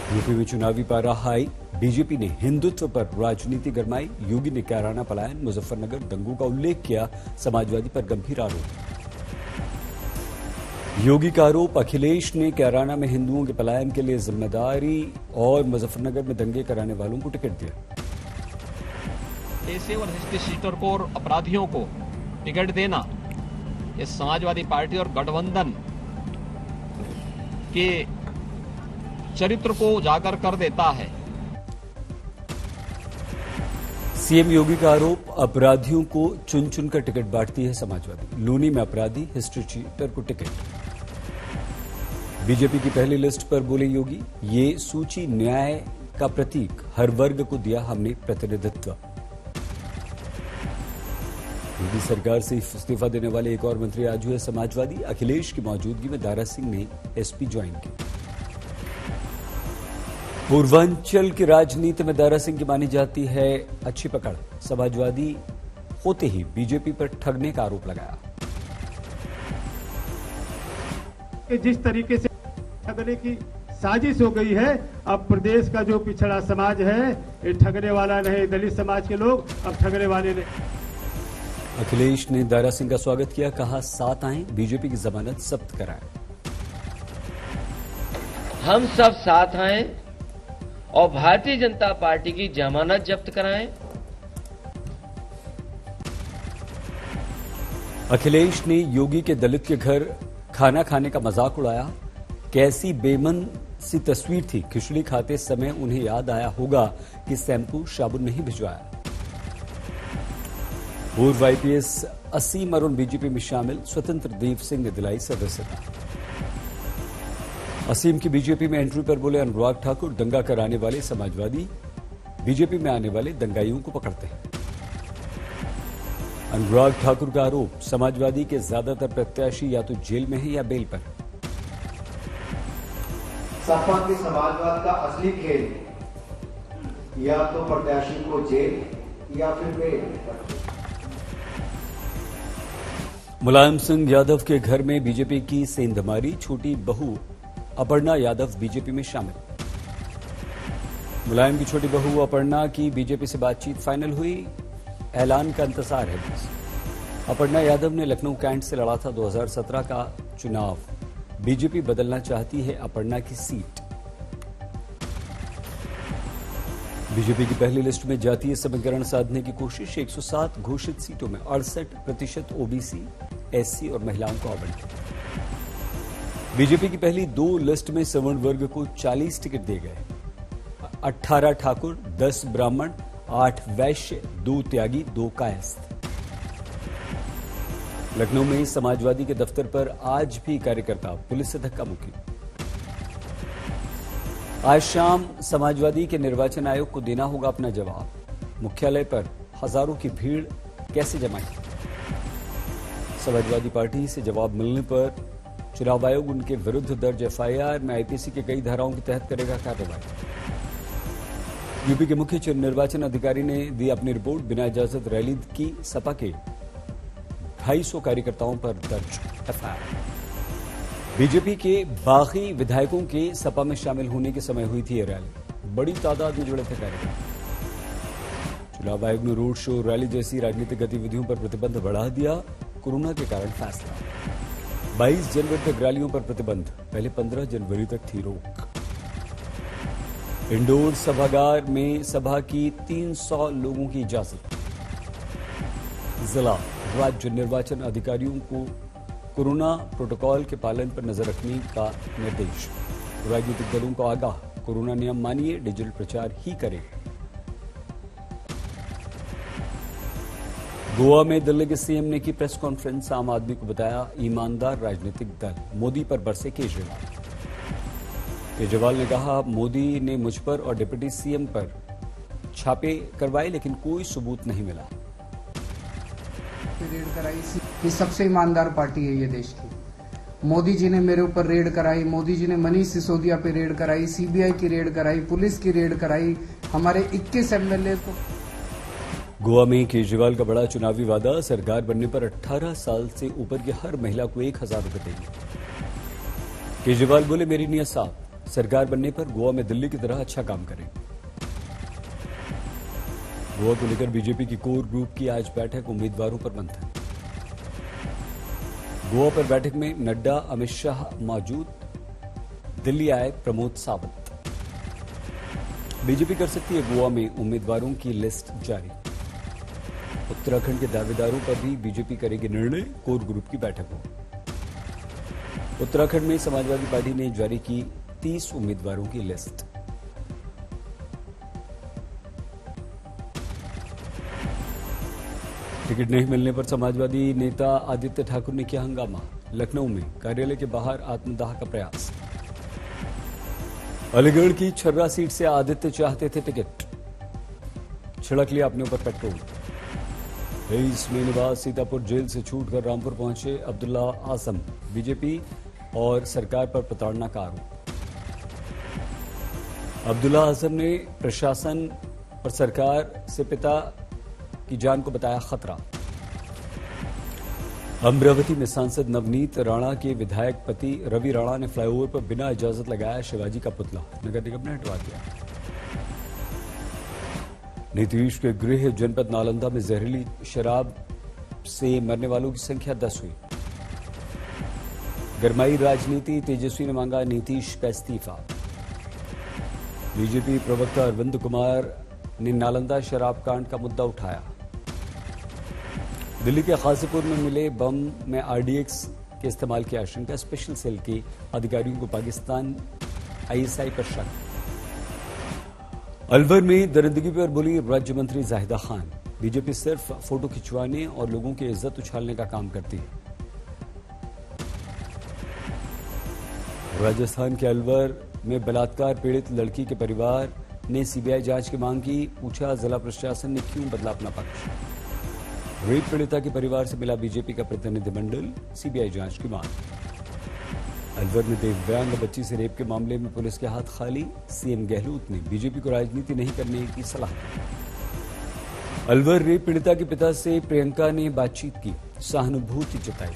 UP में चुनावी पारा हाई, बीजेपी ने हिंदुत्व पर राजनीति गरमाई। योगी ने कैराना पलायन, मुजफ्फरनगर दंगों का उल्लेख किया। समाजवादी पर गंभीर आरोप। योगी का आरोप, अखिलेश ने कैराना में हिंदुओं के पलायन के लिए जिम्मेदारी और मुजफ्फरनगर में दंगे कराने वालों को टिकट दिया। ऐसे और हिस्ट्री शीटर को और अपराधियों को टिकट देना ये समाजवादी पार्टी और गठबंधन के चरित्र को उजागर कर देता है। सीएम योगी का आरोप, अपराधियों को चुन चुनकर टिकट बांटती है समाजवादी। लूनी में अपराधी, हिस्ट्री शीटर को टिकट। बीजेपी की पहली लिस्ट पर बोले योगी, ये सूची न्याय का प्रतीक, हर वर्ग को दिया हमने प्रतिनिधित्व। योगी सरकार से इस्तीफा देने वाले एक और मंत्री आज हुए समाजवादी। अखिलेश की मौजूदगी में दारा सिंह ने एसपी ज्वाइन की। पूर्वांचल की राजनीति में दारा सिंह की मानी जाती है अच्छी पकड़। समाजवादी होते ही बीजेपी पर ठगने का आरोप लगाया। जिस तरीके से ठगने की साजिश हो गई है, अब प्रदेश का जो पिछड़ा समाज है ये ठगने वाला नहीं, दलित समाज के लोग अब ठगने वाले नहीं। अखिलेश ने दारा सिंह का स्वागत किया, कहा साथ आएं, बीजेपी की जमानत जब्त कराएं। हम सब साथ आएं और भारतीय जनता पार्टी की जमानत जब्त कराएं। अखिलेश ने योगी के दलित के घर खाना खाने का मजाक उड़ाया। कैसी बेमन सी तस्वीर थी, खिचड़ी खाते समय उन्हें याद आया होगा कि शैम्पू साबुन नहीं भिजवाया। पूर्व आईपीएस असीम अरुण बीजेपी में शामिल, स्वतंत्र देव सिंह ने दिलाई सदस्यता। असीम की बीजेपी में एंट्री पर बोले अनुराग ठाकुर, दंगा कराने वाले समाजवादी बीजेपी में आने वाले दंगाइयों को पकड़ते हैं। अनुराग ठाकुर का आरोप, समाजवादी के ज्यादातर प्रत्याशी या तो जेल में हैं या बेल पर। सपा के समाजवाद का असली खेल या तो प्रत्याशी को जेल या फिर बेल। मुलायम सिंह यादव के घर में बीजेपी की सेंधमारी, छोटी बहू अपर्णा यादव बीजेपी में शामिल। मुलायम की छोटी बहू अपर्णा की बीजेपी से बातचीत फाइनल हुई, ऐलान का इंतजार है। अपर्णा यादव ने लखनऊ कैंट से लड़ा था 2017 का चुनाव। बीजेपी बदलना चाहती है अपर्णा की सीट। बीजेपी की पहली लिस्ट में जातीय समीकरण साधने की कोशिश, 107 घोषित सीटों में 68% ओबीसी, एससी और महिलाओं को आवंटित। बीजेपी की पहली 2 लिस्ट में सवर्ण वर्ग को 40 टिकट दिए गए। 18 ठाकुर, 10 ब्राह्मण, 8 वैश्य, 2 त्यागी, 2 कायस्थ। लखनऊ में समाजवादी के दफ्तर पर आज भी कार्यकर्ता पुलिस से धक्का मुक्की। आज शाम समाजवादी के निर्वाचन आयोग को देना होगा अपना जवाब। मुख्यालय पर हजारों की भीड़ कैसे जमा की? समाजवादी पार्टी से जवाब मिलने पर चुनाव आयोग उनके विरुद्ध दर्ज एफआईआर में आईपीसी के कई धाराओं के तहत करेगा कार्रवाई। यूपी के मुख्य निर्वाचन अधिकारी ने दी अपनी रिपोर्ट, बिना इजाजत रैली की सपा के 250 कार्यकर्ताओं पर दर्ज एफआईआर। बीजेपी के बागी विधायकों के सपा में शामिल होने के समय हुई थी यह रैली, बड़ी तादाद में जुड़े थे कार्यकर्ता। चुनाव आयोग ने रोड शो, रैली जैसी राजनीतिक गतिविधियों पर प्रतिबंध बढ़ा दिया, कोरोना के कारण फैसला। 22 जनवरी तक रैलियों पर प्रतिबंध, पहले 15 जनवरी तक थी रोक। इंडोर सभागार में सभा की 300 लोगों की इजाजत। जिला राज्य निर्वाचन अधिकारियों को कोरोना प्रोटोकॉल के पालन पर नजर रखने का निर्देश। राजनीतिक दलों को आगाह, कोरोना नियम मानिए, डिजिटल प्रचार ही करें। गोवा में दिल्ली के सीएम ने की प्रेस कॉन्फ्रेंस, आम आदमी को बताया ईमानदार राजनीतिक दल। मोदी पर बरसे केजरीवाल। केजरीवाल ने कहा, मोदी ने मुझ पर और डिप्टी सीएम पर छापे करवाए लेकिन कोई सबूत नहीं मिला। रेड कराई, ये सबसे ईमानदार पार्टी है ये देश की। मोदी जी ने मेरे ऊपर रेड कराई, मोदी जी ने मनीष सिसोदिया पे रेड कराई, सीबीआई की रेड कराई, पुलिस की रेड कराई, हमारे 21 एमएलए को। गोवा में केजरीवाल का बड़ा चुनावी वादा, सरकार बनने पर 18 साल से ऊपर की हर महिला को 1000 रुपए देंगे। केजरीवाल बोले, मेरी नीयत साफ, सरकार बनने पर गोवा में दिल्ली की तरह अच्छा काम करें। गोवा को लेकर बीजेपी की कोर ग्रुप की आज बैठक, उम्मीदवारों पर मंथन। गोवा पर बैठक में नड्डा, अमित शाह मौजूद, दिल्ली आए प्रमोद सावंत। बीजेपी कर सकती है गोवा में उम्मीदवारों की लिस्ट जारी। उत्तराखंड के दावेदारों पर भी बीजेपी करेगी निर्णय, कोर ग्रुप की बैठक हो। उत्तराखंड में समाजवादी पार्टी ने जारी की 30 उम्मीदवारों की लिस्ट। टिकट नहीं मिलने पर समाजवादी नेता आदित्य ठाकुर ने किया हंगामा। लखनऊ में कार्यालय के बाहर आत्मदाह का प्रयास। अलीगढ़ की छर्रा सीट से आदित्य चाहते थे टिकट, छिड़क लिया अपने ऊपर पेट्रोल। 23 में निवास सीतापुर जेल से छूटकर रामपुर पहुंचे अब्दुल्ला आजम। बीजेपी और सरकार पर प्रताड़ना का आरोप। अब्दुल्ला आजम ने प्रशासन और सरकार से पिता की जान को बताया खतरा। अमरावती में सांसद नवनीत राणा के विधायक पति रवि राणा ने फ्लाईओवर पर बिना इजाजत लगाया शिवाजी का पुतला, नगर निगम ने हटवा दिया। नीतीश के गृह जनपद नालंदा में जहरीली शराब से मरने वालों की संख्या 10 हुई। गरमाई राजनीति, तेजस्वी ने मांगा नीतीश का इस्तीफा। बीजेपी प्रवक्ता अरविंद कुमार ने नालंदा शराब कांड का मुद्दा उठाया। दिल्ली के गाजीपुर में मिले बम में आरडीएक्स के इस्तेमाल की आशंका, स्पेशल सेल के अधिकारियों को पाकिस्तान आईएसआई पर शक। अलवर में दरिंदगी पर बोली राज्य मंत्री जाहिदा खान। बीजेपी सिर्फ फोटो खिंचवाने और लोगों की इज्जत उछालने का काम करती है। राजस्थान के अलवर में बलात्कार पीड़ित लड़की के परिवार ने सीबीआई जांच की मांग की। पूछा जिला प्रशासन ने क्यों बदला अपना पक्ष। रेप पीड़िता के परिवार से मिला बीजेपी का प्रतिनिधिमंडल, सीबीआई जांच की मांग। अलवर में दिव्यांग बच्ची से रेप के मामले में पुलिस के हाथ खाली। सीएम गहलोत ने बीजेपी को राजनीति नहीं करने की सलाह दी। अलवर रेप पीड़िता के पिता से प्रियंका ने बातचीत की, सहानुभूति जताई।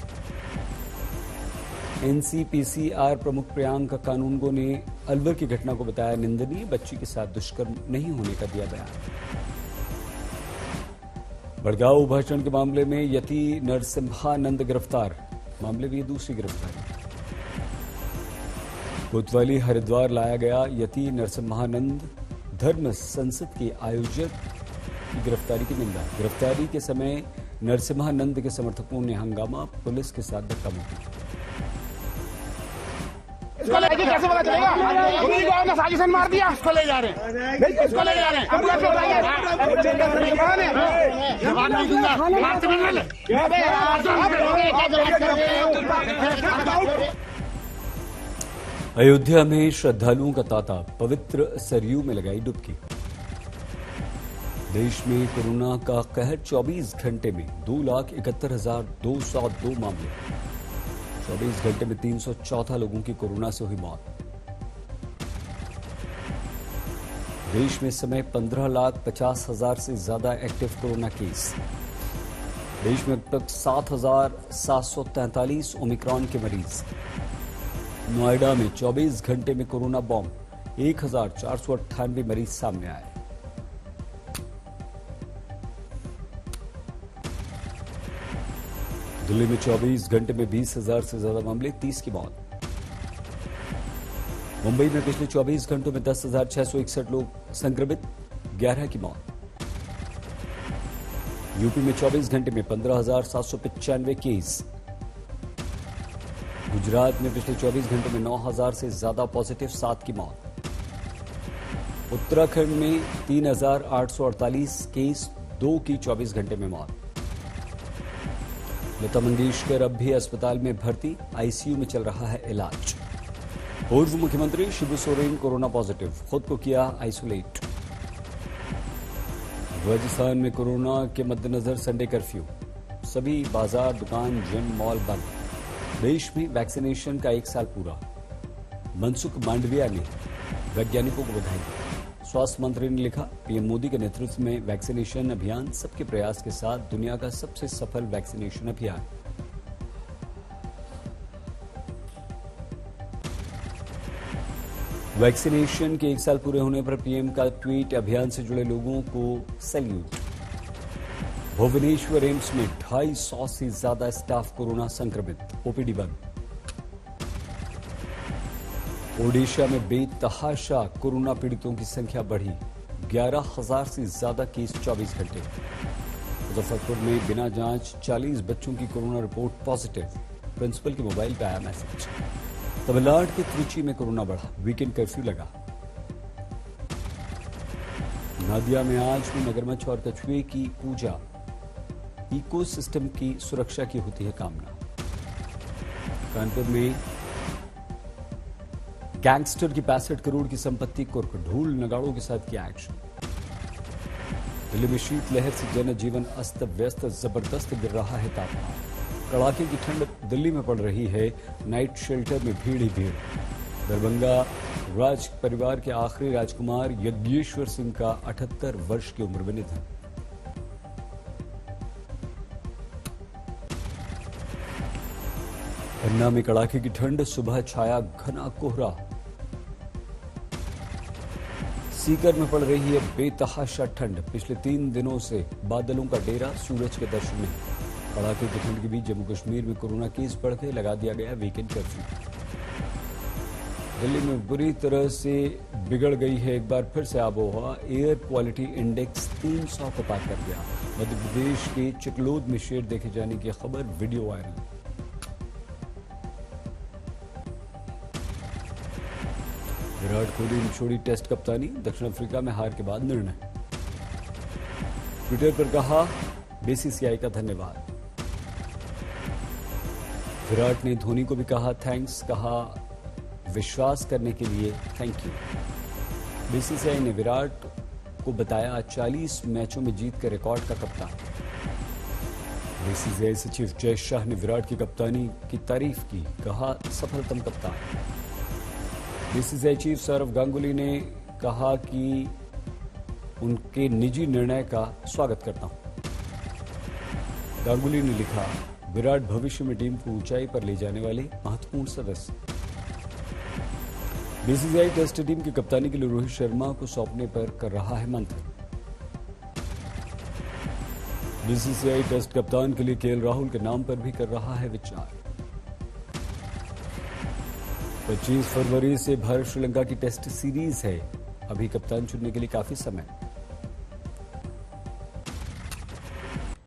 एनसीपीसीआर प्रमुख प्रियंका कानूनगो ने अलवर की घटना को बताया निंदनीय। बच्ची के साथ दुष्कर्म नहीं होने का दिया बयान। बड़गांव भाषण के मामले में यति नरसिम्हानंद गिरफ्तार, मामले में ये दूसरी गिरफ्तारी। कोतवाली हरिद्वार लाया गया यति नरसिम्हानंद, धर्म संसद के आयोजक की गिरफ्तारी की निंदा। गिरफ्तारी के समय नरसिम्हानंद के समर्थकों ने हंगामा, पुलिस के साथ धक्का मुक्की। इसको लेके कैसे पता चलेगा? उन्हीं को ने साजिशन मार दिया, इसको ले जा रहे हैं, इसको ले जा रहे हैं। हम कैसे बताएंगे? जवाब नहीं दूंगा, मारते भी नहीं। अयोध्या में श्रद्धालुओं का तांता, पवित्र सरयू में लगाई डुबकी। देश में कोरोना का कहर, 24 घंटे में 2,71,202 मामले। 24 घंटे में 314 लोगों की कोरोना से हुई मौत। देश में इस समय 15,50,000 से ज्यादा एक्टिव कोरोना केस। देश में अब तक 7,743 ओमिक्रॉन के मरीज। नोएडा में 24 घंटे में कोरोना बॉम्ब, 1,498 मरीज सामने आए। दिल्ली में 24 घंटे में 20,000 से ज्यादा मामले, 30 की मौत। मुंबई में पिछले 24 घंटों में 10,661 लोग संक्रमित, 11 की मौत। यूपी में 24 घंटे में 15,795 केस। गुजरात में पिछले 24 घंटों में 9,000 से ज्यादा पॉजिटिव, 7 की मौत। उत्तराखंड में 3,848 केस, 2 की 24 घंटे में मौत। लता मंगेशकर अब भी अस्पताल में भर्ती, आईसीयू में चल रहा है इलाज। पूर्व मुख्यमंत्री शिबू सोरेन कोरोना पॉजिटिव, खुद को किया आइसोलेट। राजस्थान में कोरोना के मद्देनजर संडे कर्फ्यू, सभी बाजार, दुकान, जिम, मॉल बंद। देश में वैक्सीनेशन का 1 साल पूरा। मनसुख मांडविया ने वैज्ञानिकों को बधाई। स्वास्थ्य मंत्री ने लिखा, पीएम मोदी के नेतृत्व में वैक्सीनेशन अभियान सबके प्रयास के साथ दुनिया का सबसे सफल वैक्सीनेशन अभियान। वैक्सीनेशन के 1 साल पूरे होने पर पीएम का ट्वीट, अभियान से जुड़े लोगों को सैल्यूट। भुवनेश्वर एम्स में 250 से ज्यादा स्टाफ कोरोना संक्रमित, ओपीडी बंद। ओडिशा में बेतहाशा कोरोना पीड़ितों की संख्या बढ़ी, 11,000 से ज्यादा केस 24 घंटे। मुजफ्फरपुर में बिना जांच 40 बच्चों की कोरोना रिपोर्ट पॉजिटिव, प्रिंसिपल के मोबाइल पर आया मैसेज। तमिलनाडु के त्रिची में कोरोना बढ़ा, वीकेंड कर्फ्यू लगा। नदिया में आज भी मगरमच्छ और कछुए की पूजा, इकोसिस्टम की सुरक्षा की होती है कामना। कानपुर में गैंगस्टर की 65 करोड़ की संपत्ति कुर्क, ढोल नगाड़ों के साथ किया एक्शन। दिल्ली में शीतलहर से जनजीवन अस्त व्यस्त, जबरदस्त गिर रहा है तापमान। कड़ाके की ठंड दिल्ली में पड़ रही है, नाइट शेल्टर में भीड़ ही भीड़। दरभंगा राज परिवार के आखिरी राजकुमार यज्ञेश्वर सिंह का 78 वर्ष की उम्र में निधन। पन्ना में कड़ाके की ठंड, सुबह छाया घना कोहरा। सीकर में पड़ रही है बेतहाशा ठंड, पिछले 3 दिनों से बादलों का डेरा, सूरज के दर्शन नहीं। कड़ाके की ठंड के बीच जम्मू कश्मीर में कोरोना केस बढ़ गए, लगा दिया गया वीकेंड कर्फ्यू। दिल्ली में बुरी तरह से बिगड़ गई है एक बार फिर से आबोहवा, एयर क्वालिटी इंडेक्स 300 को पार कर गया। मध्य प्रदेश के चिकलोद में शेर देखे जाने की खबर, वीडियो वायरल। विराट कोहली ने छोड़ी टेस्ट कप्तानी, दक्षिण अफ्रीका में हार के बाद निर्णय। ट्विटर पर कहा बीसीसीआई का धन्यवाद। विराट ने धोनी को भी कहा थैंक्स, कहा विश्वास करने के लिए थैंक यू। बीसीसीआई ने विराट को बताया 40 मैचों में जीत के रिकॉर्ड का कप्तान। बीसीसीआई सचिव जय शाह ने विराट की कप्तानी की तारीफ की, कहा सफलतम कप्तान। बीसीसीआई चीफ सौरव गांगुली ने कहा कि उनके निजी निर्णय का स्वागत करता हूं। गांगुली ने लिखा, विराट भविष्य में टीम को ऊंचाई पर ले जाने वाले महत्वपूर्ण सदस्य। बीसीसीआई टेस्ट टीम की कप्तानी के लिए रोहित शर्मा को सौंपने पर कर रहा है मंथन। बीसीसीआई टेस्ट कप्तान के लिए केएल राहुल के नाम पर भी कर रहा है विचार। 25 फरवरी से भारत श्रीलंका की टेस्ट सीरीज है, अभी कप्तान चुनने के लिए काफी समय।